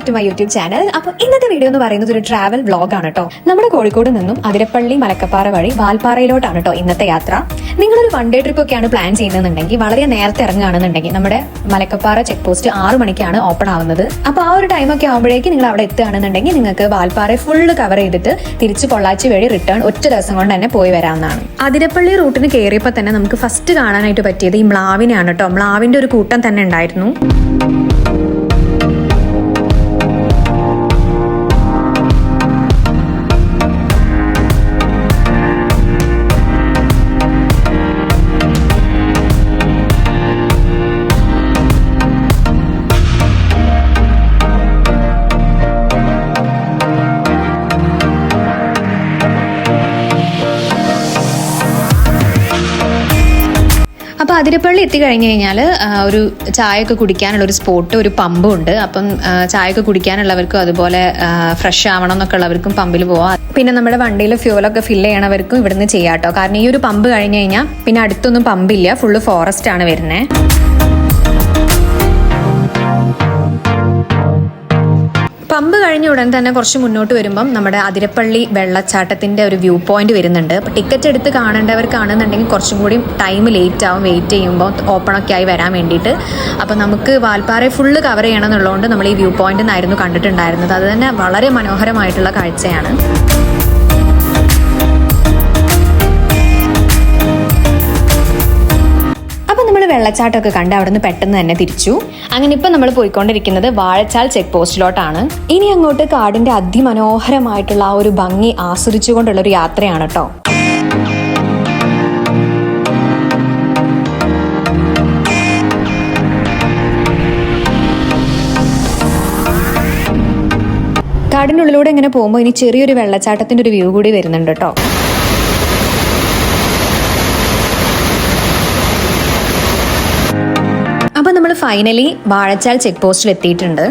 To my YouTube channel. അപ്പോൾ ഇന്നത്തെ video എന്ന് പറയുന്നത് ഒരു ട്രാവൽ വ്ളോഗ് ആണ് കേട്ടോ. നമ്മുടെ കോഴിക്കോട് നിന്നും അതിരപ്പള്ളി മലക്കപ്പാറ വഴി വാൽപ്പാറയിലോട്ടാണ് കേട്ടോ ഇന്നത്തെ യാത്ര. നിങ്ങളൊരു വൺ ഡേ ട്രിപ്പ് ഒക്കെയാണ് പ്ലാൻ ചെയ്യുന്നതെന്നുണ്ടെങ്കിൽ വളരെ നേരത്തെ ഇറങ്ങുകയാണെന്നുണ്ടെങ്കിൽ നമ്മുടെ മലക്കപ്പാറ ചെക്ക് പോസ്റ്റ് 6 മണിക്കാണ് ഓപ്പൺ ആവുന്നത്. അപ്പോൾ ആ ഒരു ടൈമൊക്കെ ആകുമ്പോഴേക്കും നിങ്ങൾ അവിടെ എത്തുകയാണെന്നുണ്ടെങ്കിൽ നിങ്ങൾക്ക് വാൽപ്പാറ ഫുള്ള് കവർ ചെയ്തിട്ട് തിരിച്ച് പൊള്ളാച്ചി വഴി റിട്ടേൺ ഒറ്റ ദിവസം കൊണ്ട് തന്നെ പോയി വരാവുന്നതാണ്. അതിരപ്പള്ളി റൂട്ടിന് കയറിയപ്പോൾ തന്നെ നമുക്ക് ഫസ്റ്റ് കാണാനായിട്ട് പറ്റിയത് ഈ മ്ലാവിനെയാണ് കേട്ടോ. മ്ലാവിന്റെ ഒരു കൂട്ടം തന്നെ ഉണ്ടായിരുന്നു. അപ്പോൾ അതിരപ്പള്ളി എത്തിക്കഴിഞ്ഞ് കഴിഞ്ഞാൽ ഒരു ചായയൊക്കെ കുടിക്കാനുള്ള ഒരു സ്പോട്ട്, ഒരു പമ്പും ഉണ്ട്. അപ്പം ചായയൊക്കെ കുടിക്കാനുള്ളവർക്കും അതുപോലെ ഫ്രഷ് ആവണം എന്നൊക്കെ ഉള്ളവർക്കും പമ്പിൽ പോവാം. പിന്നെ നമ്മുടെ വണ്ടിയിൽ ഫ്യൂലൊക്കെ ഫില്ല് ചെയ്യണവർക്കും ഇവിടുന്ന് ചെയ്യാം കേട്ടോ. കാരണം ഈ ഒരു പമ്പ് കഴിഞ്ഞ് കഴിഞ്ഞാൽ പിന്നെ അടുത്തൊന്നും പമ്പില്ല, ഫുള്ള് ഫോറസ്റ്റ് ആണ് വരുന്നത്. പമ്പ് കഴിഞ്ഞ ഉടൻ തന്നെ കുറച്ച് മുന്നോട്ട് വരുമ്പം നമ്മുടെ അതിരപ്പള്ളി വെള്ളച്ചാട്ടത്തിന്റെ ഒരു വ്യൂ പോയിന്റ് വരുന്നുണ്ട്. അപ്പോൾ ടിക്കറ്റ് എടുത്ത് കാണേണ്ടവർക്കാണെന്നുണ്ടെങ്കിൽ കുറച്ചും കൂടി ടൈം ലേറ്റ് ആവും, വെയിറ്റ് ചെയ്യുമ്പോൾ ഓപ്പണൊക്കെ ആയി വരാൻ വേണ്ടിയിട്ട്. അപ്പോൾ നമുക്ക് വാൽപ്പാറ ഫുള്ള് കവർ ചെയ്യണം എന്നുള്ളതുകൊണ്ട് നമ്മൾ ഈ വ്യൂ പോയിന്റ് നിന്നായിരുന്നു കണ്ടിട്ടുണ്ടായിരുന്നത്. അത് തന്നെ വളരെ മനോഹരമായിട്ടുള്ള കാഴ്ചയാണ്. വെള്ളച്ചാട്ടമൊക്കെ കണ്ട് അവിടെ നിന്ന് പെട്ടെന്ന് തന്നെ തിരിച്ചു. അങ്ങനെ ഇപ്പം നമ്മൾ പോയിക്കൊണ്ടിരിക്കുന്നത് വാഴച്ചാൽ ചെക്ക് പോസ്റ്റിലോട്ടാണ്. ഇനി അങ്ങോട്ട് കാടിന്റെ അതിമനോഹരമായിട്ടുള്ള ആ ഒരു ഭംഗി ആസ്വദിച്ചുകൊണ്ടുള്ള ഒരു യാത്രയാണ് കേട്ടോ. കാടിൻ്റെ ഉള്ളിലൂടെ ഇങ്ങനെ പോകുമ്പോൾ ഇനി ചെറിയൊരു വെള്ളച്ചാട്ടത്തിന്റെ ഒരു വ്യൂ കൂടി വരുന്നുണ്ട് കേട്ടോ. അപ്പോൾ നമ്മൾ ഫൈനലി വാഴച്ചാൽ ചെക്ക് പോസ്റ്റിൽ എത്തിയിട്ടുണ്ട്.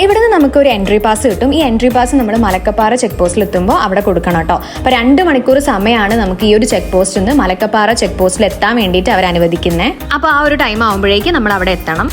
ഇവിടുന്ന് നമുക്കൊരു എൻട്രി പാസ് കിട്ടും. ഈ എൻട്രി പാസ് നമ്മൾ മലക്കപ്പാറ ചെക്ക് പോസ്റ്റിൽ എത്തുമ്പോൾ അവിടെ കൊടുക്കണം കേട്ടോ. അപ്പോൾ 2 മണിക്കൂർ സമയമാണ് നമുക്ക് ഈ ഒരു ചെക്ക് പോസ്റ്റിൽ നിന്ന് മലക്കപ്പാറ ചെക്ക് പോസ്റ്റിൽ എത്താൻ വേണ്ടിയിട്ട് അവർ അനുവദിക്കുന്നത്. അപ്പോൾ ആ ഒരു ടൈം ആകുമ്പോഴേക്കും നമ്മൾ അവിടെ എത്തണം.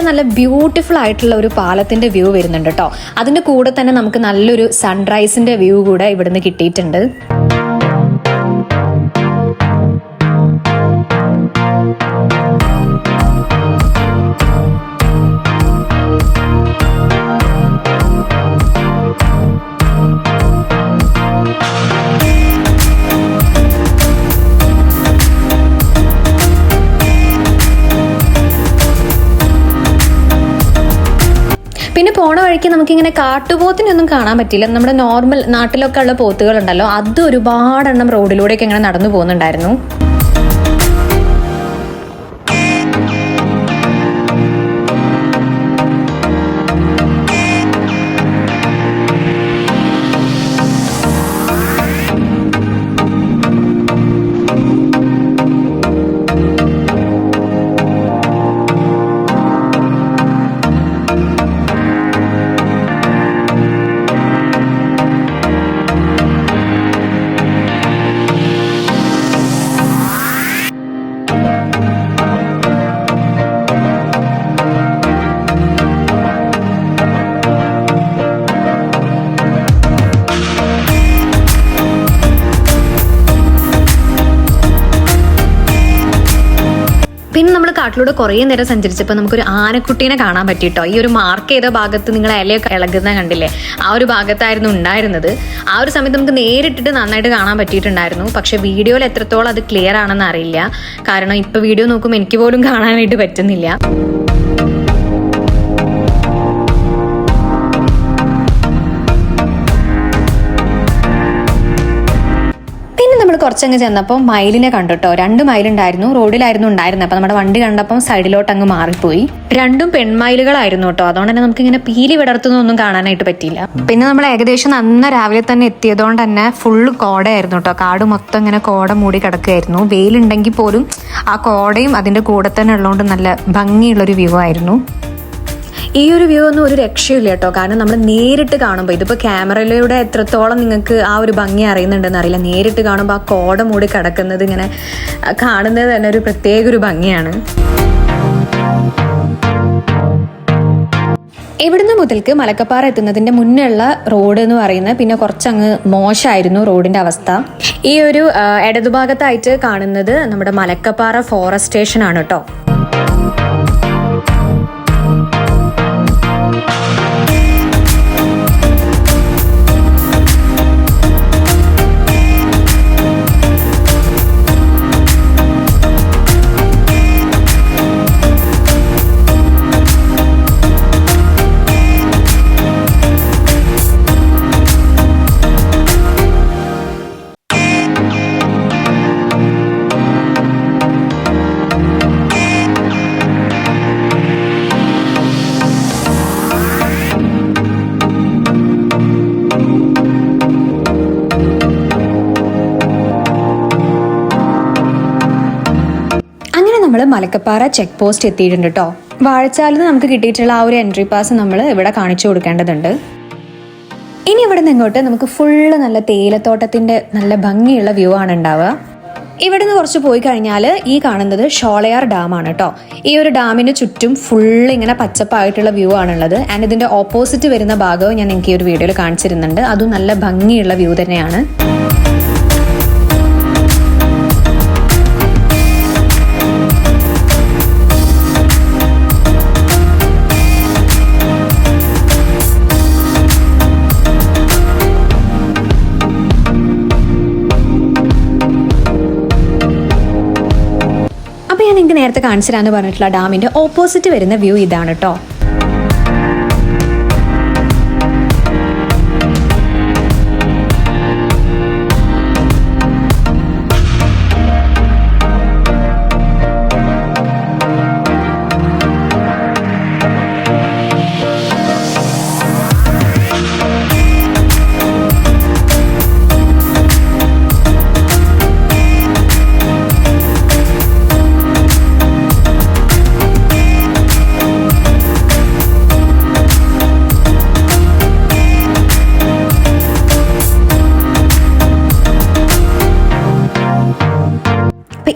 നല്ല ബ്യൂട്ടിഫുൾ ആയിട്ടുള്ള ഒരു പാലത്തിന്റെ വ്യൂ വരുന്നുണ്ട് കേട്ടോ. അതിന്റെ കൂടെ തന്നെ നമുക്ക് നല്ലൊരു സൺറൈസിന്റെ വ്യൂ കൂടെ ഇവിടുന്ന് കിട്ടിയിട്ടുണ്ട്. പിന്നെ പോണ വഴിക്ക് നമുക്കിങ്ങനെ കാട്ടുപോത്തിനൊന്നും കാണാൻ പറ്റില്ല. നമ്മുടെ നോർമൽ നാട്ടിലൊക്കെ ഉള്ള പോത്തുകളുണ്ടല്ലോ, അത് ഒരുപാടെണ്ണം റോഡിലൂടെയൊക്കെ ഇങ്ങനെ നടന്നു പോകുന്നുണ്ടായിരുന്നു. പിന്നെ നമ്മൾ കാട്ടിലൂടെ കുറേ നേരം സഞ്ചരിച്ചപ്പോൾ നമുക്കൊരു ആനക്കുട്ടീനെ കാണാൻ പറ്റിയിട്ടോ. ഈ ഒരു മാർക്ക് ചെയ്ത ഭാഗത്ത് നിങ്ങൾ ഇലയൊക്കെ ഇളകുന്ന കണ്ടില്ലേ, ആ ഒരു ഭാഗത്തായിരുന്നു ഉണ്ടായിരുന്നത്. ആ ഒരു സമയത്ത് നമുക്ക് നേരിട്ടിട്ട് നന്നായിട്ട് കാണാൻ പറ്റിയിട്ടുണ്ടായിരുന്നു. പക്ഷെ വീഡിയോയിൽ എത്രത്തോളം അത് ക്ലിയർ ആണെന്ന് അറിയില്ല, കാരണം ഇപ്പോൾ വീഡിയോ നോക്കുമ്പോൾ എനിക്ക് പോലും കാണാനായിട്ട് പറ്റുന്നില്ല. കുറച്ചങ്ങ് ചെന്നപ്പോൾ മയിലിനെ കണ്ടുട്ടോ. 2 മയിലുണ്ടായിരുന്നു, റോഡിലായിരുന്നു ഉണ്ടായിരുന്നത്. അപ്പം നമ്മുടെ വണ്ടി കണ്ടപ്പം സൈഡിലോട്ട് അങ്ങ് മാറിപ്പോയി. 2 പെൺമയിലുകളായിരുന്നു കേട്ടോ. അതുകൊണ്ട് തന്നെ നമുക്ക് ഇങ്ങനെ പീലി വിടർത്തുന്നൊന്നും കാണാനായിട്ട് പറ്റിയില്ല. പിന്നെ നമ്മൾ ഏകദേശം നന്ന രാവിലെ തന്നെ എത്തിയതുകൊണ്ട് തന്നെ ഫുള്ള് കോടയായിരുന്നു കേട്ടോ. കാട് മൊത്തം ഇങ്ങനെ കോട മൂടി കിടക്കുകയായിരുന്നു. വെയിലുണ്ടെങ്കിൽ പോലും ആ കോടയും അതിൻ്റെ കൂടെ തന്നെ ഉള്ളതുകൊണ്ട് നല്ല ഭംഗിയുള്ളൊരു വ്യൂ ആയിരുന്നു. ഈ ഒരു വ്യൂ ഒന്നും ഒരു രക്ഷയില്ല കേട്ടോ, കാരണം നമ്മൾ നേരിട്ട് കാണുമ്പോൾ, ഇതിപ്പോൾ ക്യാമറയിലൂടെ എത്രത്തോളം നിങ്ങൾക്ക് ആ ഒരു ഭംഗി അറിയുന്നുണ്ടെന്ന് അറിയില്ല, നേരിട്ട് കാണുമ്പോൾ ആ കോട മൂടി കിടക്കുന്നത് ഇങ്ങനെ കാണുന്നത് തന്നെ ഒരു പ്രത്യേക ഒരു ഭംഗിയാണ്. ഇവിടുന്ന് മുതൽക്ക് മലക്കപ്പാറ എത്തുന്നതിൻ്റെ മുന്നുള്ള റോഡ് എന്ന് പറയുന്നത് പിന്നെ കുറച്ചങ്ങ് മോശമായിരുന്നു റോഡിൻ്റെ അവസ്ഥ. ഈ ഒരു ഇടതുഭാഗത്തായിട്ട് കാണുന്നത് നമ്മുടെ മലക്കപ്പാറ ഫോറസ്റ്റ് സ്റ്റേഷൻ ആണ് കേട്ടോ. നമ്മൾ മലക്കപ്പാറ ചെക്ക് പോസ്റ്റ് എത്തിയിട്ടുണ്ട് കേട്ടോ. വാഴച്ചാലിൽ നിന്ന് നമുക്ക് കിട്ടിയിട്ടുള്ള ആ ഒരു എൻട്രി പാസ് നമ്മൾ ഇവിടെ കാണിച്ചു കൊടുക്കേണ്ടതുണ്ട്. ഇനി ഇവിടെ നിന്ന് ഇങ്ങോട്ട് നമുക്ക് ഫുള്ള് നല്ല തേയിലത്തോട്ടത്തിൻ്റെ നല്ല ഭംഗിയുള്ള വ്യൂ ആണ് ഉണ്ടാവുക. ഇവിടെ നിന്ന് കുറച്ച് പോയി കഴിഞ്ഞാൽ ഈ കാണുന്നത് ഷോളയാർ ഡാമാണ് കേട്ടോ. ഈ ഒരു ഡാമിന് ചുറ്റും ഫുള്ള് ഇങ്ങനെ പച്ചപ്പായിട്ടുള്ള വ്യൂ ആണുള്ളത്. ആൻഡ് ഇതിൻ്റെ ഓപ്പോസിറ്റ് വരുന്ന ഭാഗവും ഞാൻ നിങ്ങൾക്ക് ഈ ഒരു വീഡിയോയിൽ കാണിച്ചിരുന്നുണ്ട്. അതും നല്ല ഭംഗിയുള്ള വ്യൂ തന്നെയാണ്. ഞാൻ നിങ്ങൾക്ക് നേരത്തെ കാണിച്ചു തരാമെന്ന് പറഞ്ഞിട്ടുള്ള ഡാമിൻ്റെ ഓപ്പോസിറ്റ് വരുന്ന വ്യൂ ഇതാണ് കേട്ടോ.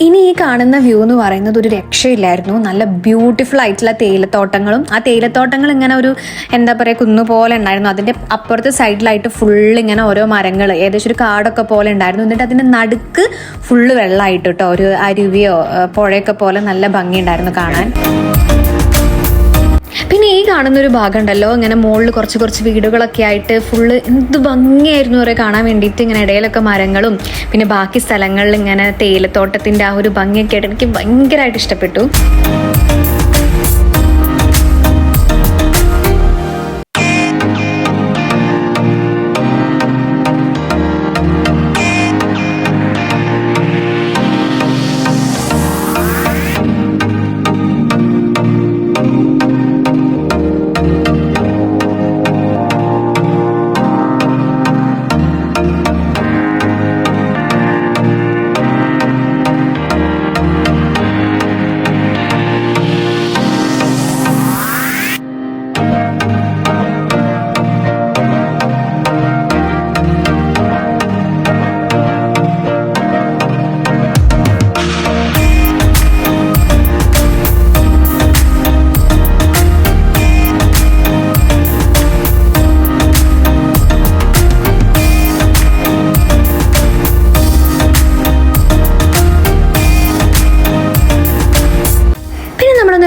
ഇനി ഈ കാണുന്ന വ്യൂ എന്ന് പറയുന്നത് ഒരു രക്ഷയില്ലായിരുന്നു. നല്ല ബ്യൂട്ടിഫുൾ ആയിട്ടുള്ള തേയിലത്തോട്ടങ്ങളും, ആ തേയിലത്തോട്ടങ്ങൾ ഇങ്ങനെ ഒരു എന്താ പറയുക കുന്നുപോലെ ഉണ്ടായിരുന്നു. അതിൻ്റെ അപ്പുറത്തെ സൈഡിലായിട്ട് ഫുള്ള് ഇങ്ങനെ ഓരോ മരങ്ങൾ, ഏകദേശം ഒരു കാടൊക്കെ പോലെ ഉണ്ടായിരുന്നു. എന്നിട്ട് അതിൻ്റെ നടുക്ക് ഫുള്ള് വെള്ളമായിട്ട് കേട്ടോ, ഒരു അരുവിയോ പുഴയൊക്കെ പോലെ നല്ല ഭംഗിയുണ്ടായിരുന്നു കാണാൻ. പിന്നെ ഈ കാണുന്നൊരു ഭാഗം ഉണ്ടല്ലോ, ഇങ്ങനെ മുകളിൽ കുറച്ച് വീടുകളൊക്കെ ആയിട്ട് ഫുള്ള് എന്ത് ഭംഗിയായിരുന്നു പറയാം കാണാൻ വേണ്ടിയിട്ട്. ഇങ്ങനെ ഇടയിലൊക്കെ മരങ്ങളും പിന്നെ ബാക്കി സ്ഥലങ്ങളിൽ ഇങ്ങനെ തേയിലത്തോട്ടത്തിൻ്റെ ആ ഒരു ഭംഗിയൊക്കെ ആയിട്ട് എനിക്ക് ഭയങ്കരമായിട്ട് ഇഷ്ടപ്പെട്ടു.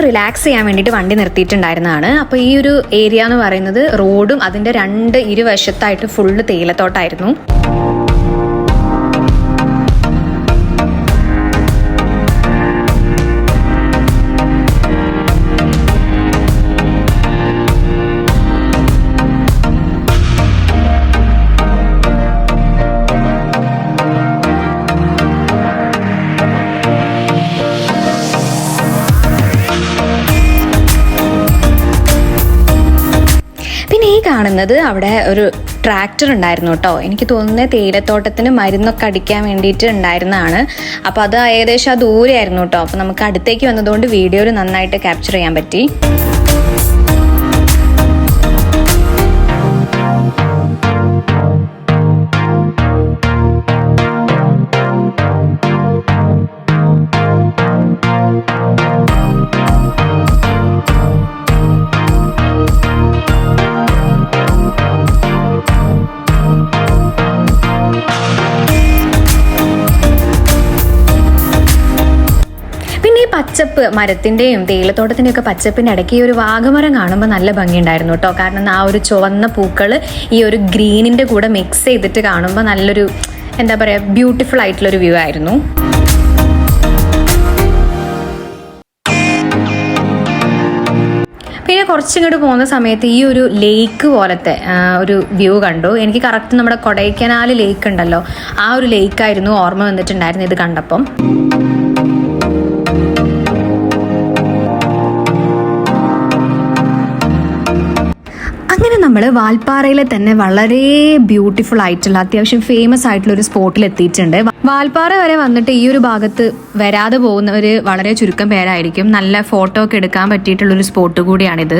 റിലാക്സ് ചെയ്യാൻ വേണ്ടിയിട്ട് വണ്ടി നിർത്തിയിട്ടുണ്ടായിരുന്നതാണ്. അപ്പോൾ ഈ ഒരു ഏരിയ എന്ന് പറയുന്നത് റോഡും അതിൻ്റെ ഇരുവശത്തായിട്ട് ഫുള്ള് തേയിലത്തോട്ടായിരുന്നു. പിന്നെ ഈ കാണുന്നത് അവിടെ ഒരു ട്രാക്ടർ ഉണ്ടായിരുന്നു കേട്ടോ. എനിക്ക് തോന്നുന്നത് തേയിലത്തോട്ടത്തിന് മരുന്നൊക്കെ അടിക്കാൻ വേണ്ടിയിട്ട് ഉണ്ടായിരുന്നതാണ്. അപ്പോൾ അത് ഏകദേശം ദൂരെയായിരുന്നു കേട്ടോ. അപ്പോൾ നമുക്ക് അടുത്തേക്ക് വന്നതുകൊണ്ട് വീഡിയോയിൽ നന്നായിട്ട് ക്യാപ്ചർ ചെയ്യാൻ പറ്റി. പച്ചപ്പ് മരത്തിന്റെയും തേയിലത്തോട്ടത്തിന്റെയും ഒക്കെ പച്ചപ്പിന്റെ ഇടയ്ക്ക് ഈ ഒരു വാഗമരം കാണുമ്പോൾ നല്ല ഭംഗിയുണ്ടായിരുന്നു കേട്ടോ. കാരണം ആ ഒരു ചുവന്ന പൂക്കൾ ഈ ഒരു ഗ്രീനിന്റെ കൂടെ മിക്സ് ചെയ്തിട്ട് കാണുമ്പോൾ നല്ലൊരു എന്താ പറയാ ബ്യൂട്ടിഫുൾ ആയിട്ടുള്ളൊരു വ്യൂ ആയിരുന്നു. പിന്നെ കുറച്ചിങ്ങോട്ട് പോകുന്ന സമയത്ത് ഈ ഒരു ലേക്ക് പോലത്തെ ഒരു വ്യൂ കണ്ടു. എനിക്ക് കറക്റ്റ് നമ്മുടെ കൊടൈക്കനാൽ ലേക്ക് ഉണ്ടല്ലോ, ആ ഒരു ലേക്കായിരുന്നു ഓർമ്മ വന്നിട്ടുണ്ടായിരുന്നു ഇത് കണ്ടപ്പം. അങ്ങനെ നമ്മൾ വാൽപ്പാറയിലെ തന്നെ വളരെ ബ്യൂട്ടിഫുൾ ആയിട്ടുള്ള അത്യാവശ്യം ഫേമസ് ആയിട്ടുള്ള ഒരു സ്പോട്ടിൽ എത്തിയിട്ടുണ്ട്. വാൽപ്പാറ വരെ വന്നിട്ട് ഈ ഒരു ഭാഗത്ത് വരാതെ പോകുന്നവർ വളരെ ചുരുക്കം പേരായിരിക്കും. നല്ല ഫോട്ടോ ഒക്കെ എടുക്കാൻ പറ്റിയിട്ടുള്ളൊരു സ്പോട്ട് കൂടിയാണിത്.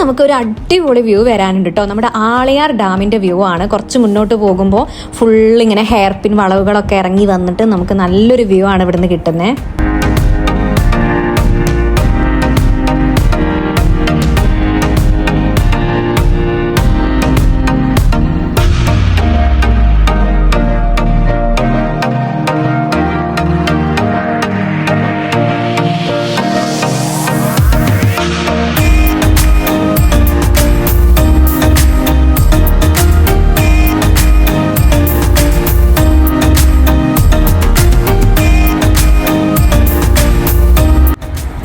നമുക്കൊരു അടിപൊളി വ്യൂ വരാനുണ്ട് കേട്ടോ. നമ്മുടെ ആളിയാർ ഡാമിൻ്റെ വ്യൂ ആണ്. കുറച്ച് മുന്നോട്ട് പോകുമ്പോൾ ഫുള്ളിങ്ങനെ ഹെയർ പിൻ വളവുകളൊക്കെ ഇറങ്ങി വന്നിട്ട് നമുക്ക് നല്ലൊരു വ്യൂ ആണ് ഇവിടുന്ന് കിട്ടുന്നത്.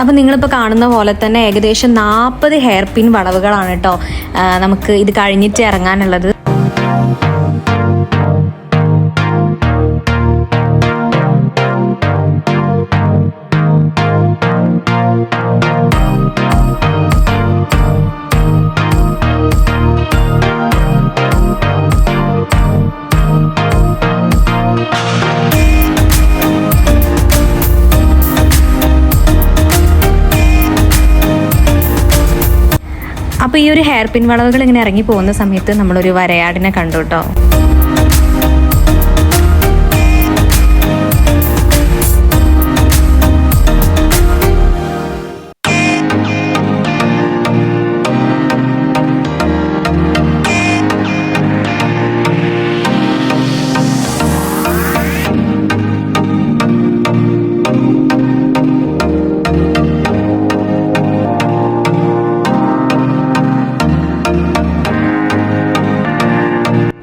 അപ്പം നിങ്ങളിപ്പോൾ കാണുന്ന പോലെ തന്നെ ഏകദേശം 40 ഹെയർ പിൻ വളവുകളാണ് കേട്ടോ നമുക്ക് ഇത് കഴിഞ്ഞിട്ട് ഇറങ്ങാനുള്ളത്. അപ്പോൾ ഈ ഒരു ഹെയർ പിൻ വളവുകൾ ഇങ്ങനെ ഇറങ്ങി പോകുന്ന സമയത്ത് നമ്മളൊരു വരയാടിനെ കണ്ടു കേട്ടോ.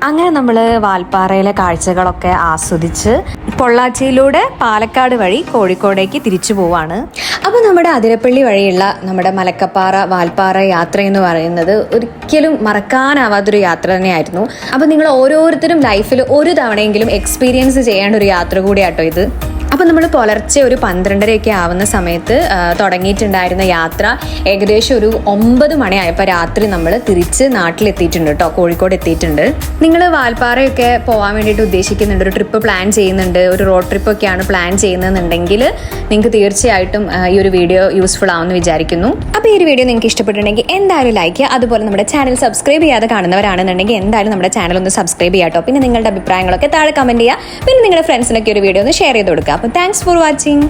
അങ്ങനെ നമ്മൾ വാൽപ്പാറയിലെ കാഴ്ചകളൊക്കെ ആസ്വദിച്ച് പൊള്ളാച്ചിയിലൂടെ പാലക്കാട് വഴി കോഴിക്കോടേക്ക് തിരിച്ചു പോവാണ്. അപ്പോൾ നമ്മുടെ അതിരപ്പള്ളി വഴിയുള്ള നമ്മുടെ മലക്കപ്പാറ വാൽപ്പാറ യാത്ര എന്ന് പറയുന്നത് ഒരിക്കലും മറക്കാനാവാത്തൊരു യാത്ര തന്നെയായിരുന്നു. അപ്പോൾ നിങ്ങൾ ഓരോരുത്തരും ലൈഫിൽ ഒരു തവണയെങ്കിലും എക്സ്പീരിയൻസ് ചെയ്യേണ്ട ഒരു യാത്ര കൂടിയാട്ടോ ഇത്. അപ്പോൾ നമ്മൾ പുലർച്ചെ ഒരു 12:30 ആവുന്ന സമയത്ത് തുടങ്ങിയിട്ടുണ്ടായിരുന്ന യാത്ര ഏകദേശം ഒരു 9 മണിയായപ്പോൾ രാത്രി നമ്മൾ തിരിച്ച് നാട്ടിലെത്തിയിട്ടുണ്ട് കേട്ടോ, കോഴിക്കോട് എത്തിയിട്ടുണ്ട്. നിങ്ങൾ വാൽപ്പാറയൊക്കെ പോകാൻ വേണ്ടിയിട്ട് ഉദ്ദേശിക്കുന്നുണ്ട്, ഒരു ട്രിപ്പ് പ്ലാൻ ചെയ്യുന്നുണ്ട്, ഒരു റോഡ് ട്രിപ്പൊക്കെയാണ് പ്ലാൻ ചെയ്യുന്നതെന്നുണ്ടെങ്കിൽ നിങ്ങൾക്ക് തീർച്ചയായിട്ടും ഈ ഒരു വീഡിയോ യൂസ്ഫുൾ ആവുമെന്ന് വിചാരിക്കുന്നു. അപ്പോൾ ഈ ഒരു വീഡിയോ നിങ്ങൾക്ക് ഇഷ്ടപ്പെട്ടിട്ടുണ്ടെങ്കിൽ എന്തായാലും ലൈക്ക് ചെയ്യുക. അതുപോലെ നമ്മുടെ ചാനൽ സബ്സ്ക്രൈബ് ചെയ്യാതെ കാണുന്നവരാണെന്നുണ്ടെങ്കിൽ എന്തായാലും നമ്മുടെ ചാനൽ ഒന്ന് സബ്സ്ക്രൈബ് ചെയ്യാം കേട്ടോ. പിന്നെ നിങ്ങളുടെ അഭിപ്രായങ്ങളൊക്കെ താഴെ കമൻറ്റ് ചെയ്യുക. പിന്നെ നിങ്ങളുടെ ഫ്രണ്ട്സിനൊക്കെ ഒരു വീഡിയോ ഒന്ന് ഷെയർ ചെയ്ത് കൊടുക്കുക. അപ്പോൾ താങ്ക്സ് ഫോർ വാച്ചിങ്.